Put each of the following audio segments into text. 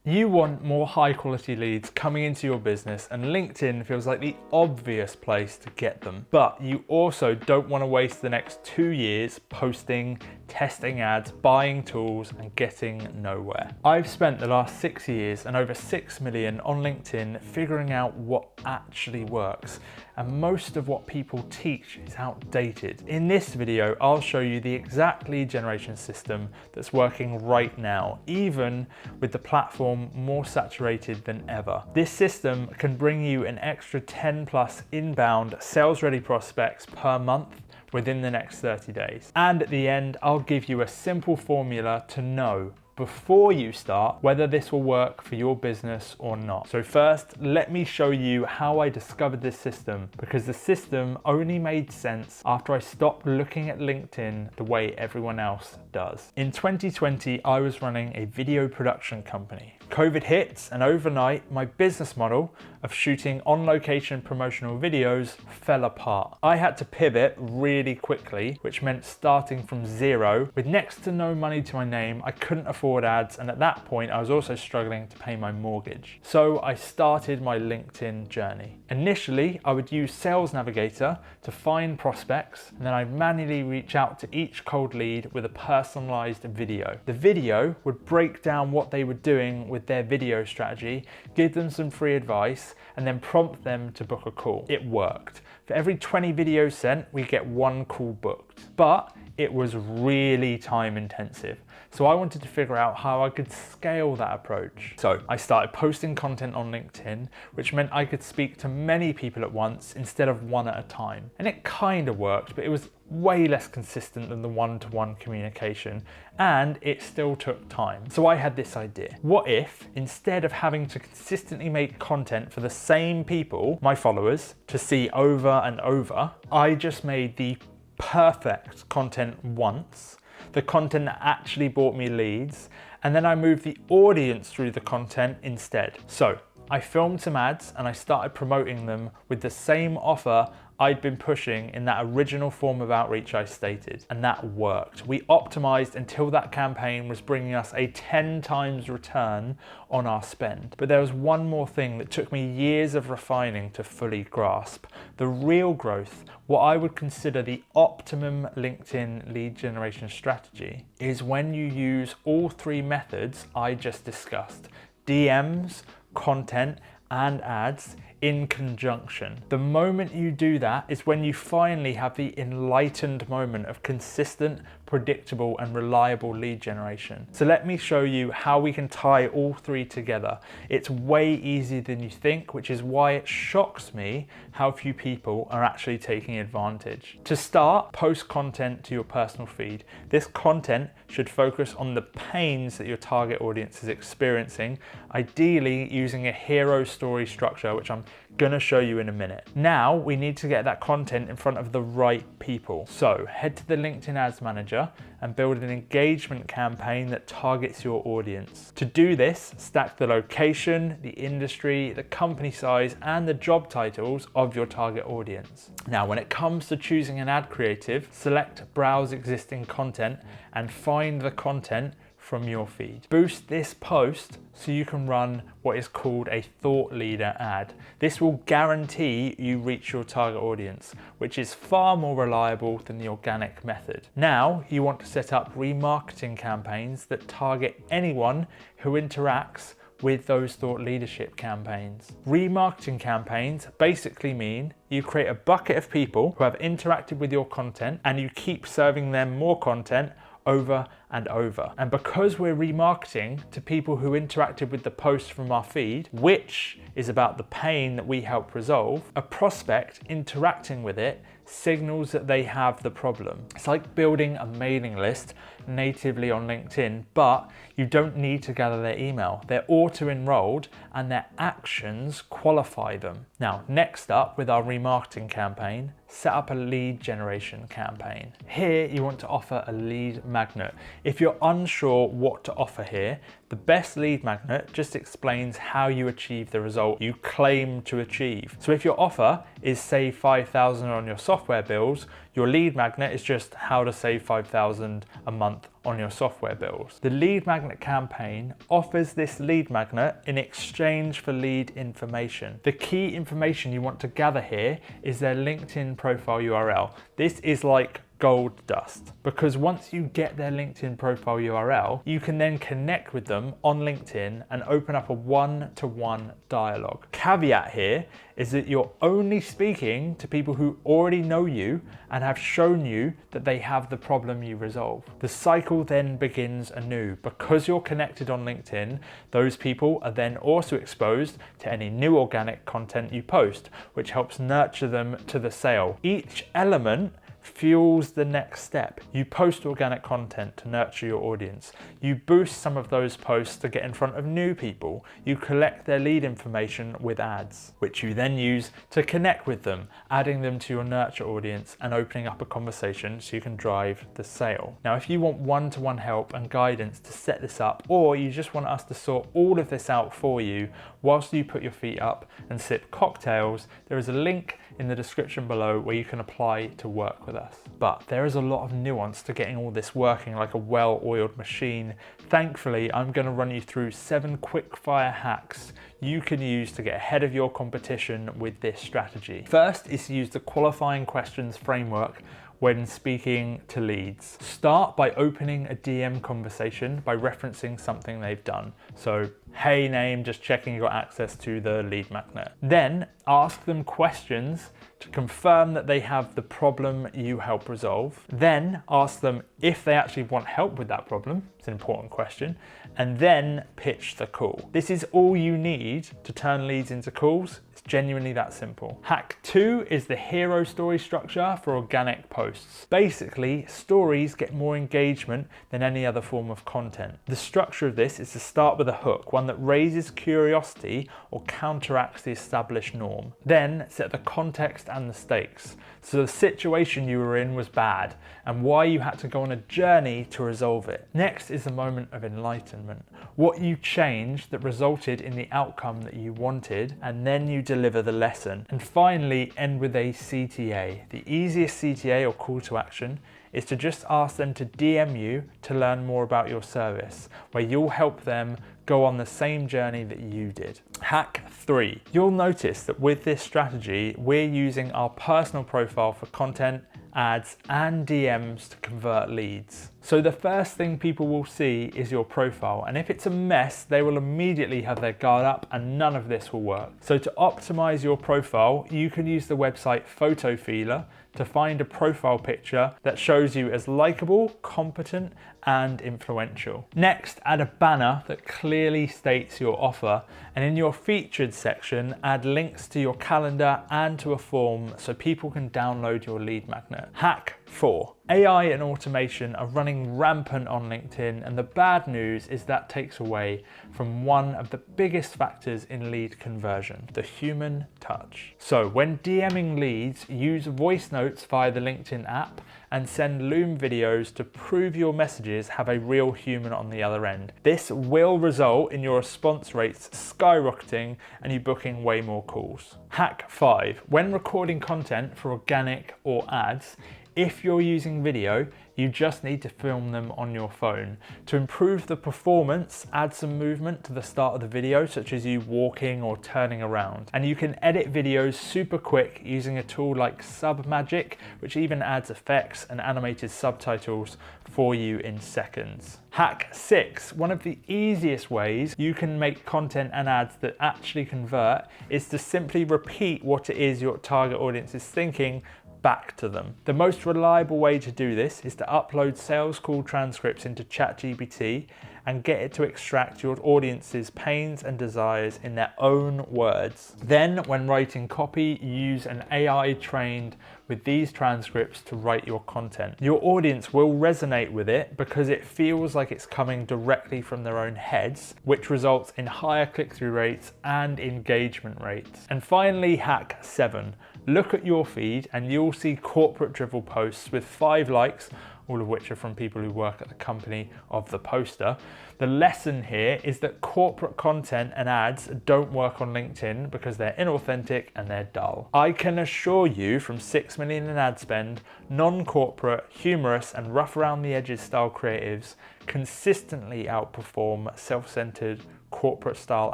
You want more high quality leads coming into your business, and LinkedIn feels like the obvious place to get them. But you also don't want to waste the next 2 years posting, testing ads, buying tools, and getting nowhere. I've spent the last 6 years and over 6 million on LinkedIn figuring out what actually works. And most of what people teach is outdated. In this video, I'll show you the exact lead generation system that's working right now, even with the platform more saturated than ever. This system can bring you an extra 10 plus inbound sales ready prospects per month within the next 30 days. And at the end, I'll give you a simple formula to know before you start whether this will work for your business or not. So first, let me show you how I discovered this system, because the system only made sense after I stopped looking at LinkedIn the way everyone else does. In 2020, I was running a video production company. COVID hits, and overnight, my business model of shooting on-location promotional videos fell apart. I had to pivot really quickly, which meant starting from zero. With next to no money to my name, I couldn't afford ads, and at that point, I was also struggling to pay my mortgage. So I started my LinkedIn journey. Initially, I would use Sales Navigator to find prospects, and then I'd manually reach out to each cold lead with a personalized video. The video would break down what they were doing with their video strategy, give them some free advice, and then prompt them to book a call. It worked. For every 20 videos sent, we get 1 call booked. But it was really time intensive. So I wanted to figure out how I could scale that approach. So I started posting content on LinkedIn, which meant I could speak to many people at once instead of one at a time. And it kind of worked, but it was way less consistent than the one-to-one communication, and it still took time. So I had this idea. What if, instead of having to consistently make content for the same people, my followers, to see over and over, I just made the perfect content once, the content that actually brought me leads, and then I moved the audience through the content instead. So I filmed some ads and I started promoting them with the same offer I'd been pushing in that original form of outreach I stated, and that worked. We optimized until that campaign was bringing us a 10 times return on our spend. But there was one more thing that took me years of refining to fully grasp. The real growth, what I would consider the optimum LinkedIn lead generation strategy, is when you use all 3 methods I just discussed: DMs, content, and ads in conjunction. The moment you do that is when you finally have the enlightened moment of consistent, predictable, and reliable lead generation. So let me show you how we can tie all 3 together. It's way easier than you think, which is why it shocks me how few people are actually taking advantage. To start, post content to your personal feed. This content should focus on the pains that your target audience is experiencing, ideally using a hero story structure, which I'm gonna show you in a minute. Now we need to get that content in front of the right people. So head to the LinkedIn Ads Manager and build an engagement campaign that targets your audience. To do this, stack the location, the industry, the company size, and the job titles of your target audience. Now, when it comes to choosing an ad creative, select Browse Existing Content and find the content from your feed. Boost this post so you can run what is called a thought leader ad. This will guarantee you reach your target audience, which is far more reliable than the organic method. Now you want to set up remarketing campaigns that target anyone who interacts with those thought leadership campaigns. Remarketing campaigns basically mean you create a bucket of people who have interacted with your content and you keep serving them more content over and over. And because we're remarketing to people who interacted with the post from our feed, which is about the pain that we help resolve, a prospect interacting with it signals that they have the problem. It's like building a mailing list natively on LinkedIn, but you don't need to gather their email. They're auto-enrolled and their actions qualify them. Now, next up with our remarketing campaign, set up a lead generation campaign. Here, you want to offer a lead magnet. If you're unsure what to offer here, the best lead magnet just explains how you achieve the result you claim to achieve. So if your offer is save 5,000 on your software bills, your lead magnet is just how to save 5,000 a month on your software bills. The lead magnet campaign offers this lead magnet in exchange for lead information. The key information you want to gather here is their LinkedIn profile URL. This is like gold dust, because once you get their LinkedIn profile URL, you can then connect with them on LinkedIn and open up a one-to-one dialogue. Caveat here is that you're only speaking to people who already know you and have shown you that they have the problem you resolve. The cycle then begins anew. Because you're connected on LinkedIn, those people are then also exposed to any new organic content you post, which helps nurture them to the sale. Each element fuels the next step. You post organic content to nurture your audience. You boost some of those posts to get in front of new people. You collect their lead information with ads, which you then use to connect with them, adding them to your nurture audience and opening up a conversation so you can drive the sale. Now, if you want one-to-one help and guidance to set this up, or you just want us to sort all of this out for you whilst you put your feet up and sip cocktails, there is a link in the description below where you can apply to work with us. But there is a lot of nuance to getting all this working like a well-oiled machine. Thankfully, I'm going to run you through 7 quick-fire hacks you can use to get ahead of your competition with this strategy. First is to use the qualifying questions framework when speaking to leads. Start by opening a DM conversation by referencing something they've done. So, hey name, just checking you got access to the lead magnet. Then ask them questions to confirm that they have the problem you help resolve. Then ask them if they actually want help with that problem. It's an important question. And then pitch the call. This is all you need to turn leads into calls. It's genuinely that simple. Hack 2 is the hero story structure for organic posts. Basically, stories get more engagement than any other form of content. The structure of this is to start with a hook, one that raises curiosity or counteracts the established norm. Then set the context and the stakes. So the situation you were in was bad and why you had to go on a journey to resolve it. Next is the moment of enlightenment. What you changed that resulted in the outcome that you wanted, and then you deliver the lesson. And finally, end with a CTA. The easiest CTA or call to action is to just ask them to DM you to learn more about your service, where you'll help them go on the same journey that you did. Hack 3. You'll notice that with this strategy, we're using our personal profile for content, ads, and DMs to convert leads. So the first thing people will see is your profile, and if it's a mess, they will immediately have their guard up and none of this will work. So to optimize your profile, you can use the website Photofeeler to find a profile picture that shows you as likable, competent, and influential. Next, add a banner that clearly states your offer, and in your featured section, add links to your calendar and to a form so people can download your lead magnet. Hack 4. AI and automation are running rampant on LinkedIn, and the bad news is that takes away from one of the biggest factors in lead conversion, the human touch. So when DMing leads, use voice notes via the LinkedIn app and send Loom videos to prove your messages have a real human on the other end. This will result in your response rates skyrocketing and you booking way more calls. Hack 5. When recording content for organic or ads, if you're using video, you just need to film them on your phone. To improve the performance, add some movement to the start of the video, such as you walking or turning around. And you can edit videos super quick using a tool like Submagic, which even adds effects and animated subtitles for you in seconds. Hack 6. One of the easiest ways you can make content and ads that actually convert is to simply repeat what it is your target audience is thinking back to them. The most reliable way to do this is to upload sales call transcripts into ChatGPT and get it to extract your audience's pains and desires in their own words. Then, when writing copy, use an AI trained with these transcripts to write your content. Your audience will resonate with it because it feels like it's coming directly from their own heads, which results in higher click-through rates and engagement rates. And finally, hack 7. Look at your feed and you'll see corporate drivel posts with 5 likes all of which are from people who work at the company of the poster. The lesson here is that corporate content and ads don't work on LinkedIn because they're inauthentic and they're dull. I can assure you from 6 million in ad spend, non-corporate, humorous and rough around the edges style creatives consistently outperform self-centered corporate style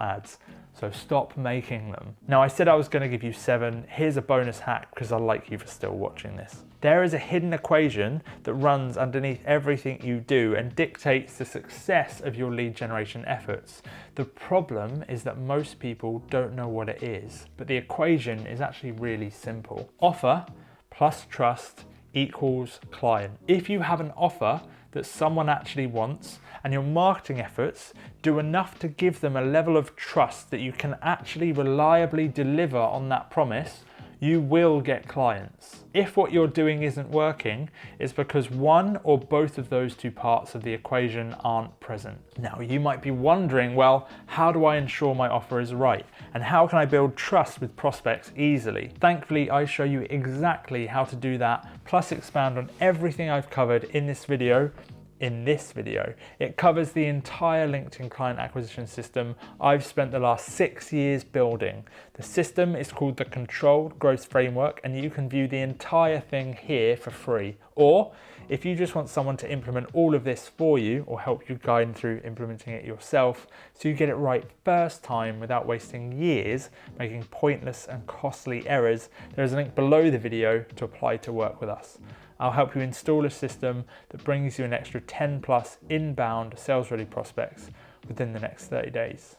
ads. So stop making them. Now I said I was going to give you 7. Here's a bonus hack because I like you for still watching this. There is a hidden equation that runs underneath everything you do and dictates the success of your lead generation efforts. The problem is that most people don't know what it is, but the equation is actually really simple. Offer plus trust equals client. If you have an offer that someone actually wants and your marketing efforts do enough to give them a level of trust that you can actually reliably deliver on that promise, you will get clients. If what you're doing isn't working, it's because one or both of those two parts of the equation aren't present. Now, you might be wondering, well, how do I ensure my offer is right? And how can I build trust with prospects easily? Thankfully, I show you exactly how to do that, plus expand on everything I've covered in this video. It covers the entire LinkedIn client acquisition system I've spent the last 6 years building. The system is called the Controlled Growth Framework, and you can view the entire thing here for free. Or if you just want someone to implement all of this for you or help you guide through implementing it yourself so you get it right first time without wasting years making pointless and costly errors, there is a link below the video to apply to work with us. I'll help you install a system that brings you an extra 10+ inbound sales ready prospects within the next 30 days.